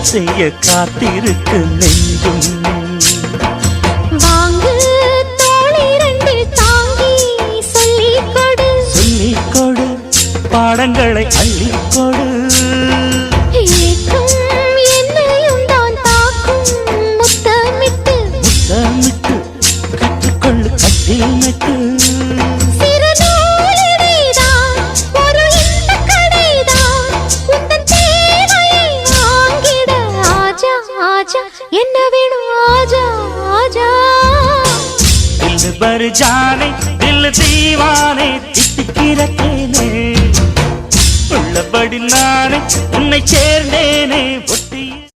செய்ய காத்திருக்கு நெஞ்சும். வாங்கு தோளை ரெண்டு தாங்கி சொல்லிக்கொடு, சொல்லிக்கொடு பாடங்களை அள்ளிக்கொடு. ஏற்றும் என்னையும் தான் தாக்கும் முத்தமிட்டு, முத்தமிட்டு கற்றுக்கொள்ளு கட்டில் நட்டு. என்ன வேணும் ஆஜா ஆஜா. दिल भर जाने दिल दीवाने தித்திக்கிறேனே உள்ளபடி நானே உன்னை சேர்ந்தேனே.